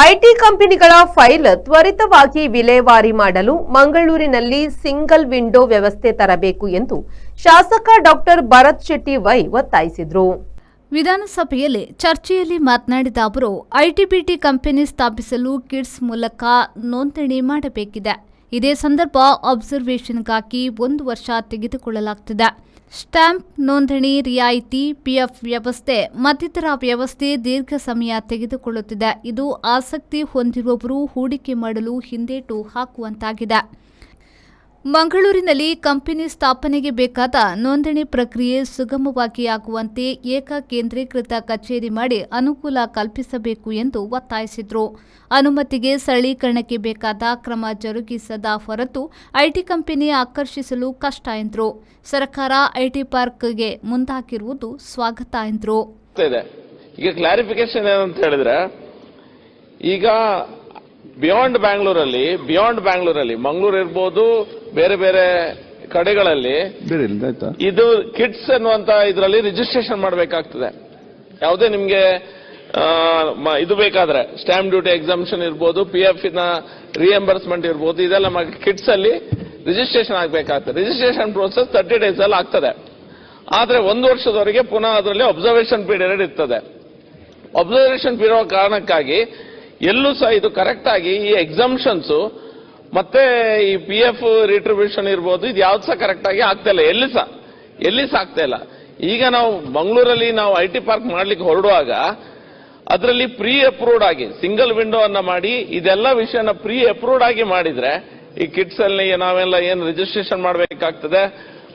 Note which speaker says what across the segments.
Speaker 1: IT ಕಂಪನಿಗಳ file ತ್ವರಿತವಾಗಿ ವಿಲೇವಾರಿ ಮಾಡಲು ಮಂಗಳೂರಿನಲ್ಲಿ ಸಿಂಗಲ್ ವಿಂಡೋ ವ್ಯವಸ್ಥೆ ತರಬೇಕು ಎಂದು ಶಾಸಕ ಡಾಕ್ಟರ್ ಭರತ್ ಶೆಟ್ಟಿ ವೈ ಒತ್ತಾಯಿಸಿದರು.
Speaker 2: ವಿಧಾನಸಭೆಯಲ್ಲಿ ಚರ್ಚೆಯಲ್ಲಿ ಮಾತನಾಡಿದ ಅವರು, ಐಟಿ-ಬಿಟಿ ಕಂಪನಿ ಸ್ಥಾಪಿಸಲು ಕಿಡ್ಸ್ ಮೂಲಕ ನೋಂದಣಿ ಮಾಡಬೇಕಿದೆ. ಇದೇ ಸಂದರ್ಭ ಅಬ್ಸರ್ವೇಷನ್ಗಾಗಿ 1 ವರ್ಷ ತೆಗೆದುಕೊಳ್ಳಲಾಗುತ್ತಿದೆ. ಸ್ಟ್ಯಾಂಪ್ ನೋಂದಣಿ, ರಿಯಾಯಿತಿ, ಪಿಎಫ್ ವ್ಯವಸ್ಥೆ ಮತ್ತಿತರ ವ್ಯವಸ್ಥೆ ದೀರ್ಘ ಸಮಯ ತೆಗೆದುಕೊಳ್ಳುತ್ತಿದೆ. ಇದು ಆಸಕ್ತಿ ಹೊಂದಿರುವವರು ಹೂಡಿಕೆ ಮಾಡಲು ಹಿಂದೇಟು ಹಾಕುವಂತಾಗಿದೆ. ಮಂಗಳೂರಿನಲ್ಲಿ ಕಂಪನಿ ಸ್ಥಾಪನೆಗೆ ಬೇಕಾದ ನೋಂದಣಿ ಪ್ರಕ್ರಿಯೆ ಸುಗಮವಾಗಿ ಆಗುವಂತೆ ಏಕಕೇಂದ್ರೀಕೃತ ಕಚೇರಿ ಮಾಡಿ ಅನುಕೂಲ ಕಲ್ಪಿಸಬೇಕು ಎಂದು ಒತ್ತಾಯಿಸಿದರು. ಅನುಮತಿಗೆ ಸರಳೀಕರಣಕ್ಕೆ ಬೇಕಾದ ಕ್ರಮ ಜರುಗಿಸದ ಹೊರತು ಐಟಿ ಕಂಪನಿ ಆಕರ್ಷಿಸಲು ಕಷ್ಟ ಎಂದರು. ಸರ್ಕಾರ ಐಟಿ ಪಾರ್ಕ್ಗೆ ಮುಂದಾಗಿರುವುದು ಸ್ವಾಗತ ಎಂದರು.
Speaker 3: ಈಗ ಕ್ಲಾರಿಫಿಕೇಶನ್ ಏನಂತ ಹೇಳಿದ್ರೆ, ಈಗ ಬಿಯಾಂಡ್ ಬ್ಯಾಂಗ್ಳೂರಲ್ಲಿ ಮಂಗಳೂರು ಇರ್ಬೋದು, ಬೇರೆ ಬೇರೆ ಕಡೆಗಳಲ್ಲಿ ಇದು ಕಿಡ್ಸ್ ಅನ್ನುವಂತ ಇದರಲ್ಲಿ ರಿಜಿಸ್ಟ್ರೇಷನ್ ಮಾಡಬೇಕಾಗ್ತದೆ. ಯಾವುದೇ ನಿಮ್ಗೆ ಇದು ಬೇಕಾದ್ರೆ ಸ್ಟ್ಯಾಂಪ್ ಡ್ಯೂಟಿ ಎಕ್ಸಾಮಿಷನ್ ಇರ್ಬೋದು, ಪಿಎಫ್ ನ ರಿಎಂಬರ್ಸ್ಮೆಂಟ್ ಇರ್ಬೋದು, ಇದೆಲ್ಲ ಕಿಡ್ಸ್ ಅಲ್ಲಿ ರಿಜಿಸ್ಟ್ರೇಷನ್ ಆಗಬೇಕಾಗ್ತದೆ. ರಿಜಿಸ್ಟ್ರೇಷನ್ ಪ್ರೋಸೆಸ್ 30 days ಅಲ್ಲಿ ಆಗ್ತದೆ. ಆದ್ರೆ 1 ವರ್ಷದವರೆಗೆ ಪುನಃ ಅದರಲ್ಲಿ ಅಬ್ಸರ್ವೇಷನ್ ಪೀರಿಯಡ್ ಇರ್ತದೆ. ಅಬ್ಸರ್ವೇಷನ್ ಪೀರಿಯಡ್ ಕಾರಣಕ್ಕಾಗಿ ಎಲ್ಲೂ ಸಹ ಇದು ಕರೆಕ್ಟ್ ಆಗಿ ಈ ಎಕ್ಸಾಮ್ಷನ್ಸ್ ಮತ್ತೆ ಈ ಪಿಎಫ್ ರಿಟ್ರಿಬ್ಯೂಷನ್ ಇರ್ಬೋದು, ಇದು ಯಾವ್ದು ಸಹ ಕರೆಕ್ಟ್ ಆಗಿ ಆಗ್ತಾ ಇಲ್ಲ. ಎಲ್ಲಿ ಸಹ ಆಗ್ತಾ ಇಲ್ಲ. ಈಗ ನಾವು ಮಂಗಳೂರಲ್ಲಿ ಐಟಿ ಪಾರ್ಕ್ ಮಾಡ್ಲಿಕ್ಕೆ ಹೊರಡುವಾಗ ಅದರಲ್ಲಿ ಪ್ರೀ ಅಪ್ರೂವ್ಡ್ ಆಗಿ ಸಿಂಗಲ್ ವಿಂಡೋ ಅನ್ನ ಮಾಡಿ ಇದೆಲ್ಲ ವಿಷಯನ ಪ್ರೀ ಅಪ್ರೂವ್ಡ್ ಆಗಿ ಮಾಡಿದ್ರೆ ಈ ಕಿಡ್ಸ್ ಅಲ್ಲಿ ನಾವೆಲ್ಲ ಏನು ರಿಜಿಸ್ಟ್ರೇಷನ್ ಮಾಡಬೇಕಾಗ್ತದೆ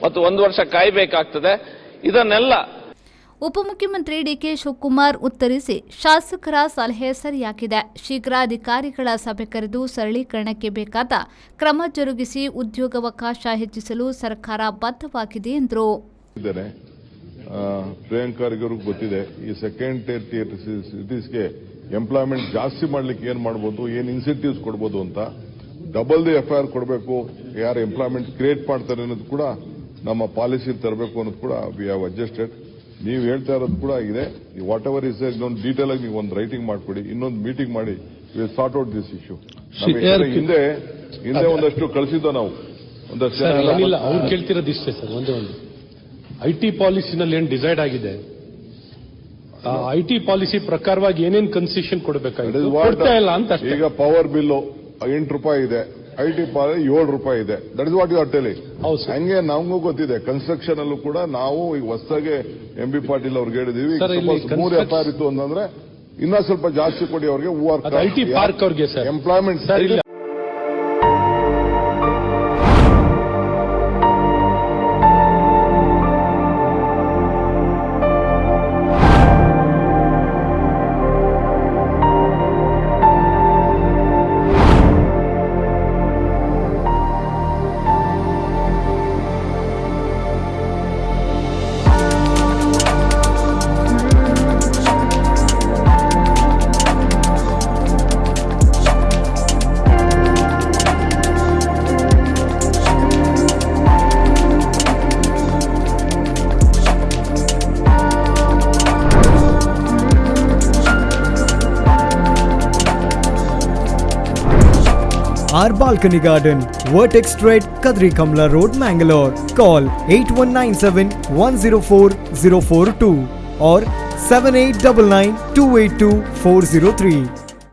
Speaker 3: ಮತ್ತು 1 ವರ್ಷ ಕಾಯಬೇಕಾಗ್ತದೆ, ಇದನ್ನೆಲ್ಲ
Speaker 2: ಉಪಮುಖ್ಯಮಂತ್ರಿ ಡಿಕೆ ಶಿವಕುಮಾರ್ ಉತ್ತರಿಸಿ, ಶಾಸಕರ ಸಲಹೆ ಸರಿಯಾಗಿದೆ. ಶೀಘ್ರ ಅಧಿಕಾರಿಗಳ ಸಭೆ ಕರೆದು ಸರಳೀಕರಣಕ್ಕೆ ಬೇಕಾದ ಕ್ರಮ ಜರುಗಿಸಿ ಉದ್ಯೋಗಾವಕಾಶ ಹೆಚ್ಚಿಸಲು ಸರ್ಕಾರ ಬದ್ಧವಾಗಿದೆ ಎಂದರು.
Speaker 4: ಪ್ರಿಯಾಂಕರ್ಗೂ ಗೊತ್ತಿದೆ, ಈ ಸೆಕೆಂಡ್ ಟೈರ್ ಸಿಟೀಸ್ಗೆ ಎಂಪ್ಲಾಯ್ಮೆಂಟ್ ಜಾಸ್ತಿ ಮಾಡ್ಲಿಕ್ಕೆ ಏನ್ ಮಾಡಬಹುದು, ಏನ್ ಇನ್ಸೆಂಟಿವ್ಸ್ ಕೊಡಬಹುದು ಅಂತ ಡಬಲ್ ದಿ ಎಫ್ಐಆರ್ ಕೊಡಬೇಕು. ಯಾರು ಎಂಪ್ಲಾಯ್ಮೆಂಟ್ ಕ್ರಿಯೇಟ್ ಮಾಡ್ತಾರೆ ಅನ್ನೋದು ಕೂಡ ನಮ್ಮ ಪಾಲಿಸಿ ತರಬೇಕು ಅನ್ನೋದು ಕೂಡ ವಿ ಹ್ಯಾವ್ ಅಡ್ಜಸ್ಟೆಡ್. ನೀವು ಹೇಳ್ತಾ ಇರೋದು ಕೂಡ ಇದೆ. ವಾಟ್ ಎವರ್ ಇಸ್ ಇನ್ನೊಂದು ಡೀಟೇಲ್ ಆಗಿ ನೀವು ಒಂದು ರೈಟಿಂಗ್ ಮಾಡ್ಕೊಡಿ, ಇನ್ನೊಂದು ಮೀಟಿಂಗ್ ಮಾಡಿ will sort out this issue. ಹಿಂದೆ ಒಂದಷ್ಟು ಕಳಿಸಿದ್ದ ನಾವು ಒಂದಷ್ಟು
Speaker 5: ಅವ್ರು ಕೇಳ್ತಿರೋದು ಇಷ್ಟೇ ಸರ್. ಒಂದು ಐಟಿ ಪಾಲಿಸಿನಲ್ಲಿ ಏನ್ ಡಿಸೈಡ್ ಆಗಿದೆ, ಐಟಿ ಪಾಲಿಸಿ ಪ್ರಕಾರವಾಗಿ ಏನೇನು ಕನ್ಸೆಷನ್ ಕೊಡಬೇಕಾಗಿದೆ ಇಲ್ಲ ಅಂತ.
Speaker 4: ಈಗ ಪವರ್ ಬಿಲ್ 8 ರೂಪಾಯಿ ಇದೆ, ಐಟಿ ಪಾಲ್ 7 ರೂಪಾಯಿ ಇದೆ. That is what you are telling. ಹಂಗೆ ನಮಗೂ ಗೊತ್ತಿದೆ, ಕನ್ಸ್ಟ್ರಕ್ಷನ್ ಅಲ್ಲೂ ಕೂಡ ನಾವು ಈಗ ಹೊಸದಾಗಿ ಎಂಬಿ ಪಾಟೀಲ್ ಅವ್ರಿಗೆ ಹೇಳಿದೀವಿ, 3 ಎಫ್ಐಆರ್ ಇತ್ತು ಅಂತಂದ್ರೆ ಇನ್ನೂ ಸ್ವಲ್ಪ ಜಾಸ್ತಿ ಕೊಡಿ ಅವ್ರಿಗೆ.
Speaker 5: ಐಟಿ ಪಾರ್ಕ್ ಅವ್ರಿಗೆ
Speaker 4: ಎಂಪ್ಲಾಯ್ಮೆಂಟ್ ಸರ್ ಇಲ್ಲ.
Speaker 6: Our balcony garden, Vertex Street, Kadri Kamla Road, Mangalore. Call 8197 104 042 or 7899 282 403.